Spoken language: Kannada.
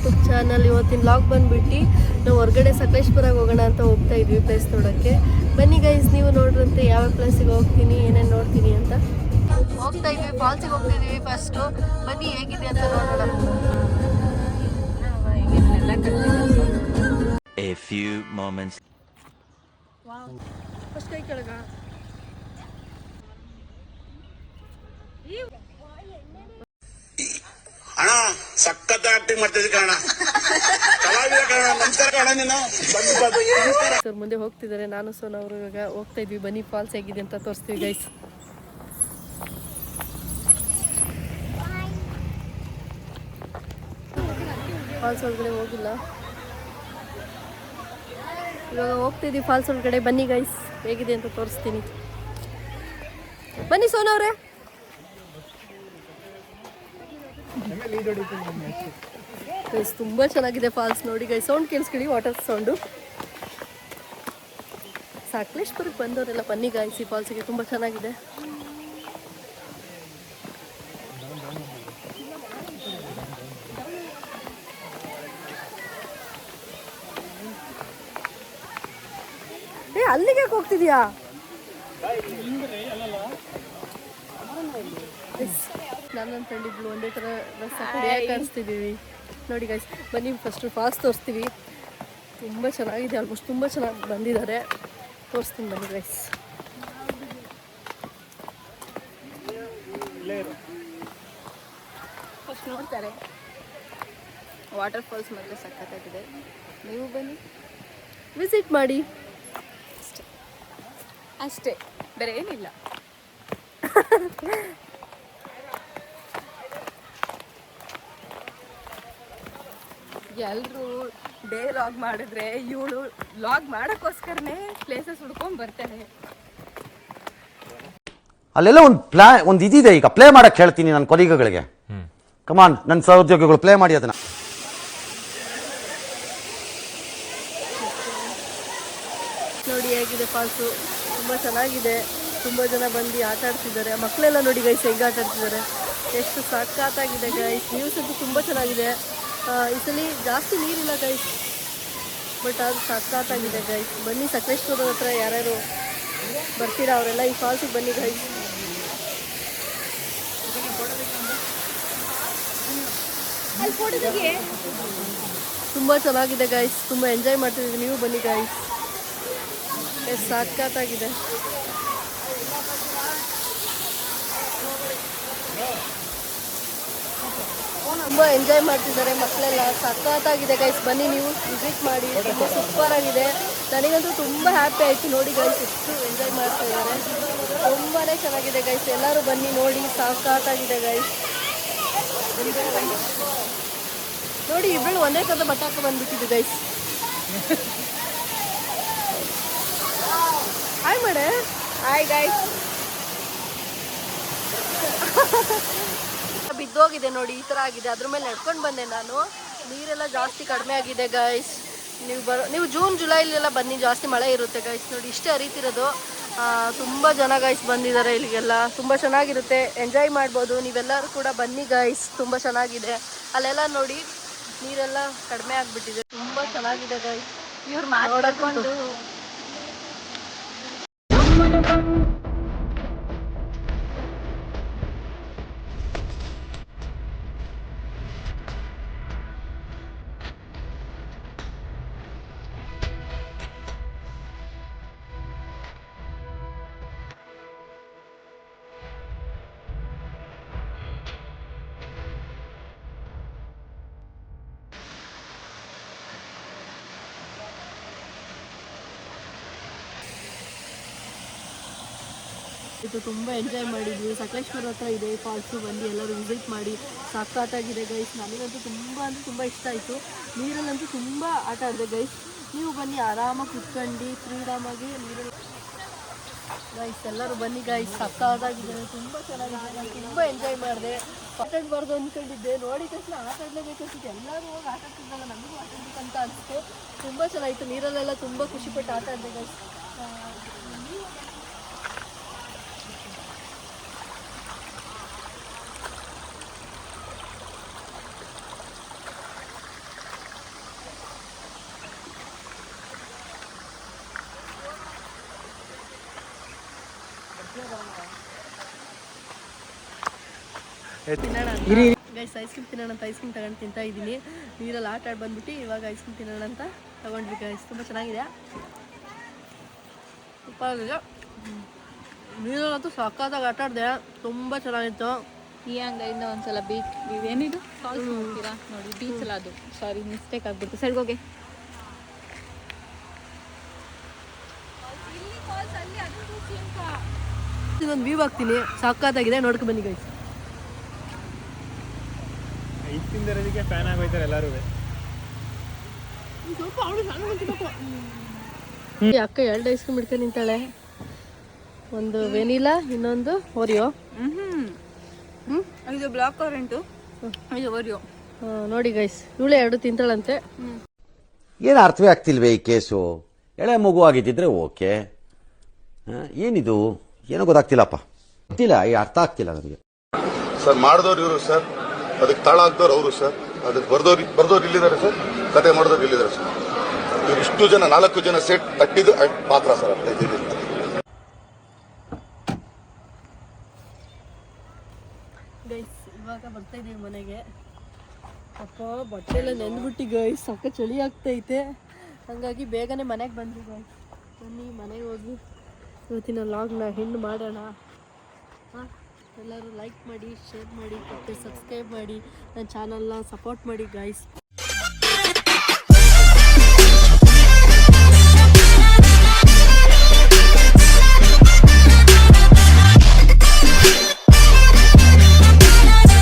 YouTube channel. ಇವತ್ತಿನ ಲಾಗ್ ಬಂದ್ಬಿಟ್ಟು ನಾವು ಹೊರಗಡೆ ಸಕಲೇಶ್ಪುರಕ್ಕೆ ಹೋಗೋಣ ಅಂತ ಹೋಗ್ತಾ ಇದ್ವಿ ಪ್ಲೇಸ್ ನೋಡೋಕ್ಕೆ. ಬನ್ನಿ ಗೈಸ್, ನೀವು ನೋಡ್ರಂತೆ ಯಾವ ಪ್ಲೇಸಿಗೆ ಹೋಗ್ತೀನಿ, ಏನೇನು ನೋಡ್ತೀನಿ ಅಂತ. ಹೋಗ್ತಾ ಇದ್ವಿ, ಫಾಲ್ಸಿಗೆ ಹೋಗ್ತಿದ್ವಿ ಫಸ್ಟು. ಬನ್ನಿ ಹೇಗಿದೆ ಅಂತ ನೋಡೋಣ. A few moments. ಫಸ್ಟ್ ಕೈ ಕೆಳಗ ಅಣ್ಣ ಸಖತ್ ಆಕ್ಟಿಂಗ್ ಮಾಡ್ತಿದ್ದೆ ಕಣ, ಕಲಾವಿದ ಕಣ. ನಮಸ್ಕಾರ ಕಣ, ನೀನು ಸರ್ ಮುಂದೆ ಹೋಗ್ತಿದ್ದಾರೆ. ನಾನು ಸೋನ ಅವರು ಇವಾಗ ಹೋಗ್ತಾ ಇದ್ವಿ. ಬನ್ನಿ ಫಾಲ್ಸ್ ಹೇಗಿದೆ ಅಂತ ತೋರಿಸ್ತೀವಿ ಗೈಸ್. ಫಾಲ್ಸ್ ಒಳಗಡೆ ಹೋಗಿಲ್ಲ, ಇವಾಗ ಹೋಗ್ತಿದ್ವಿ ಫಾಲ್ಸ್ ಒಳಗಡೆ. ಬನ್ನಿ ಗೈಸ್, ಹೇಗಿದೆ ಅಂತ ತೋರಿಸ್ತೀನಿ. ಬನ್ನಿ ಸೋನವ್ರೆ. ಗೈಸ್ ತುಂಬ ಚೆನ್ನಾಗಿದೆ ಫಾಲ್ಸ್ ನೋಡಿ ಗೈಸ್. ಸೌಂಡ್ ಕೇಳಿಸ್ಕೊಳ್ಳಿ, ವಾಟರ್ ಸೌಂಡು. ಸಕಲೇಶ್ಪುರಕ್ಕೆ ಬಂದವರೆಲ್ಲ ಬನ್ನಿ ಗೈಸ್, ಈ ಫಾಲ್ಸಿಗೆ ತುಂಬ ಚೆನ್ನಾಗಿದೆ. ಅಲ್ಲಿಗೆ ಹೋಗ್ತಿದ್ಯಾ? ನನ್ನ ಫ್ರೆಂಡಿಬ್ಳು ಒಂದೇ ಥರ ಡ್ರೆಸ್ ಹಾಕೊಂಡು ಕಾಣಿಸ್ತಿದ್ದೀವಿ ನೋಡಿ ಗೈಸ್. ಬನ್ನಿ ಫಸ್ಟು ಫಾಲ್ಸ್ ತೋರಿಸ್ತೀವಿ. ತುಂಬ ಚೆನ್ನಾಗಿದೆ, ಆಲ್ಮೋಸ್ಟ್ ತುಂಬ ಚೆನ್ನಾಗಿ ಬಂದಿದ್ದಾರೆ. ತೋರಿಸ್ತೀನಿ ಬನ್ನಿ ಗೈಸ್. ಫಸ್ಟ್ ನೋಡ್ತಾರೆ. ವಾಟರ್ ಫಾಲ್ಸ್ ಮಾತ್ರ ಸಖತ್ತಾಗಿದೆ. ನೀವು ಬನ್ನಿ, ವಿಸಿಟ್ ಮಾಡಿ ಅಷ್ಟೇ, ಬೇರೆ ಏನಿಲ್ಲ. ಎಲ್ಲರೂ ಡೇ ಲಾಗ್ ಮಾಡಿದ್ರೆ ಇವಳು ಲಾಗ್ ಮಾಡೋಕ್ಕೋಸ್ಕರನೇ ಪ್ಲೇಸಸ್ ಹುಡ್ಕೊಂಡು ಬರ್ತಾರೆ. ಅಲ್ಲೆಲ್ಲ ಒಂದು ಇದಿದೆ. ಈಗ ಪ್ಲೇ ಮಾಡಕ್ಕೆ ಹೇಳ್ತೀನಿ ನನ್ನ ಕೊಲೀಗಗಳಿಗೆ. ಕಮಾನ್ ನನ್ನ ಸಹೋದ್ಯೋಗಿಗಳು, ಪ್ಲೇ ಮಾಡಿ ಅದನ್ನ. ನೋಡಿ ಹೇಗಿದೆ ಫಾಲ್ಸು, ತುಂಬ ಚೆನ್ನಾಗಿದೆ. ತುಂಬ ಜನ ಬಂದು ಆಟ ಆಡ್ತಿದ್ದಾರೆ. ಮಕ್ಕಳೆಲ್ಲ ನೋಡಿ ಗೈಸ್ ಹೇಗೆ ಆಟ ಆಡ್ತಿದ್ದಾರೆ, ಎಷ್ಟು ಸಖತ್ತಾಗಿದೆ ಗೈಸ್. ನ್ಯೂಸ್ ಅಂತೂ ತುಂಬ ಚೆನ್ನಾಗಿದೆ. ಈ ಸಲ ಜಾಸ್ತಿ ನೀರಿಲ್ಲ ಗೈಸ್, ಬಟ್ ಅದು ಸಖತ್ತಾಗಿದೆ ಗೈಸ್. ಬನ್ನಿ ಸಕಲೇಶ್ಪುರದ ಹತ್ರ ಯಾರ್ಯಾರು ಬರ್ತೀರಾ ಅವರೆಲ್ಲ ಈ ಫಾಲ್ಸಿಗೆ ಬನ್ನಿ ಗೈಸ್. ತುಂಬ ಚೆನ್ನಾಗಿದೆ ಗೈಸ್, ತುಂಬ ಎಂಜಾಯ್ ಮಾಡ್ತಿದ್ದೀವಿ. ನೀವು ಬನ್ನಿ ಗೈಸ್, ಎಷ್ಟು ಸಖತ್ತಾಗಿದೆ. ತುಂಬ ಎಂಜಾಯ್ ಮಾಡ್ತಿದ್ದಾರೆ ಮಕ್ಕಳೆಲ್ಲ, ಸಖತ್ತಾಗಿದೆ ಗೈಸ್. ಬನ್ನಿ ನೀವು ವಿಸಿಟ್ ಮಾಡಿ, ತುಂಬ ಸೂಪರ್ ಆಗಿದೆ. ನನಗಂತೂ ತುಂಬ ಹ್ಯಾಪಿ ಆಯಿತು ನೋಡಿ ಗೈಸ್, ಎಷ್ಟು ಎಂಜಾಯ್ ಮಾಡ್ತಾ ಇದ್ದಾರೆ. ತುಂಬಾ ಚೆನ್ನಾಗಿದೆ ಗೈಸ್, ಎಲ್ಲರೂ ಬನ್ನಿ ನೋಡಿ, ಸಖತ್ತಾಗಿದೆ ಗೈಸ್. ನೋಡಿ ಇಬ್ಬರು ಒಂದೇ ಥರದ ಬಟ್ಟೆ ಹಾಕಿ ಬಂದ್ಬಿಟ್ಟಿದ್ದು ಗೈಸ್. ಹಾಯ್ ಮಾಡೆ. Hi guys. ಬಿದ್ದೋಗಿದೆ ನೋಡಿ, ಈ ಥರ ಆಗಿದೆ. ಅದ್ರ ಮೇಲೆ ನಡ್ಕೊಂಡು ಬಂದೆ ನಾನು. ನೀರೆಲ್ಲ ಜಾಸ್ತಿ ಕಡಿಮೆ ಆಗಿದೆ ಗೈಸ್. ನೀವು ಜೂನ್ ಜುಲೈಲೆಲ್ಲ ಬನ್ನಿ, ಜಾಸ್ತಿ ಮಳೆ ಇರುತ್ತೆ ಗೈಸ್. ನೋಡಿ ಇಷ್ಟೇ ಹರಿತಿರೋದು. ತುಂಬ ಜನ ಗೈಸ್ ಬಂದಿದ್ದಾರೆ ಇಲ್ಲಿಗೆಲ್ಲ. ತುಂಬ ಚೆನ್ನಾಗಿರುತ್ತೆ, ಎಂಜಾಯ್ ಮಾಡ್ಬೋದು. ನೀವೆಲ್ಲರೂ ಕೂಡ ಬನ್ನಿ ಗೈಸ್, ತುಂಬ ಚೆನ್ನಾಗಿದೆ. ಅಲ್ಲೆಲ್ಲ ನೋಡಿ ನೀರೆಲ್ಲ ಕಡಿಮೆ ಆಗಿಬಿಟ್ಟಿದೆ. ತುಂಬ ಚೆನ್ನಾಗಿದೆ ಗೈಸ್. ಇವ್ರು ಮಾತಾಡ್ಕೊಂಡು ಇದು ತುಂಬ ಎಂಜಾಯ್ ಮಾಡಿದ್ವಿ. ಸಕಲೇಶ್ಪುರ ಹತ್ರ ಇದೆ ಫಾಲ್ಸು, ಬಂದು ಎಲ್ಲರೂ ವಿಸಿಟ್ ಮಾಡಿ. ಸಖತ್ತಾಗಿದೆ ಗೈಸ್. ನನಗಂತೂ ತುಂಬ ಅಂದರೆ ತುಂಬ ಇಷ್ಟ ಆಯಿತು. ನೀರಲ್ಲಂತೂ ತುಂಬ ಆಟ ಆಡಿದೆ ಗೈಸ್. ನೀವು ಬನ್ನಿ, ಆರಾಮಾಗಿ ಕುತ್ಕೊಂಡು ಫ್ರೀಡಮಾಗಿ ನೀರಲ್ಲಿ ಗೈಸ್. ಎಲ್ಲರೂ ಬನ್ನಿ ಗೈಸ್, ಸಖತ್ತಾಗಿದೆ, ತುಂಬ ಚೆನ್ನಾಗಿದೆ. ನಾನು ತುಂಬ ಎಂಜಾಯ್ ಮಾಡಿದೆ. ಆಟ ಆಡಬಾರ್ದು ಅಂದ್ಕೊಂಡಿದ್ದೆ, ನೋಡಿದ ತಕ್ಷಣ ಆಟ ಆಡಲೇಬೇಕು ಅನ್ಸುತ್ತೆ. ಎಲ್ಲರೂ ಹೋಗಿ ಆಟ ಆಡ್ತಿದ್ದಾಗ ನಮಗೂ ಆಟ ಆಡಬೇಕಂತ ಅನಿಸ್ತು. ತುಂಬ ಚೆನ್ನಾಗಿತ್ತು. ನೀರಲ್ಲೆಲ್ಲ ತುಂಬ ಖುಷಿಪಟ್ಟು ಆಟ ಆಡಿದೆ ಗೈಸ್. ತಿನ್ನೋಣ ಗೈಸ್ ಐಸ್ ಕ್ರೀಮ್ ತಿನ್ನೋಣ ಅಂತ ಐಸ್ ಕ್ರೀಮ್ ತಗೊಂಡು ತಿಂತಾ ಇದ್ದೀನಿ. ನೀರಲ್ಲಿ ಆಟ ಆಡಿ ಬಂದ್ಬಿಟ್ಟು ಇವಾಗ ಐಸ್ ಕ್ರೀಮ್ ತಿನ್ನೋಣ ಅಂತ ತಗೊಂಡ್ವಿ ಗೈಸ್. ತುಂಬ ಚೆನ್ನಾಗಿದೆ, ಸೂಪರಾಗಿದೆ. ನೀರಲ್ಲಂತೂ ಸಕ್ಕತ್ತಾಗಿ ಆಟ ಆಡಿದೆ, ತುಂಬ ಚೆನ್ನಾಗಿತ್ತು. ಈ ಹಂಗೈಂದ ಒಂದ್ಸಲ ಬೀಚ್ ಏನಿದು ಫಾಲ್ಸ್ ನೋಡ್ತೀರಾ ನೋಡಿ, ಬೀಚ್ ಅಲ್ಲ ಅದು, ಸಾರಿ ಮಿಸ್ಟೇಕ್ ಆಗ್ಬಿಟ್ಟು. ಸರಿ ಹೋಗಿ ಇದೊಂದು ವ್ಯೂ ಹಾಕ್ತೀನಿ, ಸಕ್ಕತ್ತಾಗಿದೆ, ನೋಡ್ಕೊ ಬನ್ನಿ ಗೈಸ್. ಐತಿಂದರಿಗೆ ಫ್ಯಾನ್ ಆಗೋಯ್ತಾರೆ ಎಲ್ಲರೂ. ಈ ಅಕ್ಕ 2 ಐಸ್ ಕ್ರೀಮ್ ಇಟ್ಕೊಂಡು ನಿಂತಾಳೆ, ಒಂದು ವೆನಿಲಾ, ಇನ್ನೊಂದು ಓರಿಯೋ. ಇದು ಬ್ಲಾಕ್ ಕರೆಂಟು, ಇದು ಓರಿಯೋ. ನೋಡಿ ಗೈಸ್, ಇವಳೆ 2 ತಿಂತಾಳಂತೆ. ಏನು ಅರ್ಥವೇ ಆಗ್ತಿಲ್ವೇ ಈ ಕೇಸು? ಎಳೆ ಮಗು ಆಗಿದ್ದಿದ್ರೆ ಓಕೆ, ಏನಿದು ಏನೋ ಗೊತ್ತಾಗ್ತಿಲ್ಲಪ್ಪ, ಗೊತ್ತಿಲ್ಲ, ಈ ಅರ್ಥ ಆಗ್ತಿಲ್ಲ ನನಗೆ. ಸರ್ ಮಾಡಿದವ್ರು ಇವರು ಸರ್, ಅದಕ್ಕೆ ತಾಳ ಹಾಕ್ದವ್ರು ಅವರು ಸರ್, ಅದಕ್ಕೆ ಬರ್ದವ್ರು ಇಲ್ಲಿದ್ದಾರೆ ಸರ್, ಕತೆ ಮಾಡಿದವ್ರು ಇಲ್ಲಿದ್ದಾರೆ ಸರ್. ಇವ್ರು ಇಷ್ಟು ಜನ 4 ಜನ ಸೆಟ್ ತಟ್ಟಿದ್ದು ಪಾತ್ರ ಸರ್. ಅರ್ಥ ಇದ್ದಿದ್ದು ಗೈಸ್ ಇವಾಗ ಬರ್ತಾ ಇದೀವಿ ಮನೆಗೆ. ಅಪ್ಪ ಬಟ್ಟೆ ಎಲ್ಲ ನೆಂದ್ಬಿಟ್ಟು ಗೈಸ್, ಸಕ್ಕ ಚಳಿ ಆಗ್ತೈತೆ, ಹಾಗಾಗಿ ಬೇಗನೆ ಮನೆಗೆ ಬಂದ್ವಿ ಗೈಸ್. ಬನ್ನಿ ಮನೆಗೆ ಹೋಗಿ ಇವತ್ತಿನ ಲಾಗ್ನ ಹೆಣ್ಣು ಮಾಡೋಣ. ಎಲ್ಲರೂ ಲೈಕ್ ಮಾಡಿ, ಶೇರ್ ಮಾಡಿ, ಮತ್ತು ಸಬ್ಸ್ಕ್ರೈಬ್ ಮಾಡಿ, ನನ್ನ ಚಾನಲ್ನ ಸಪೋರ್ಟ್ ಮಾಡಿ ಗೈಸ್.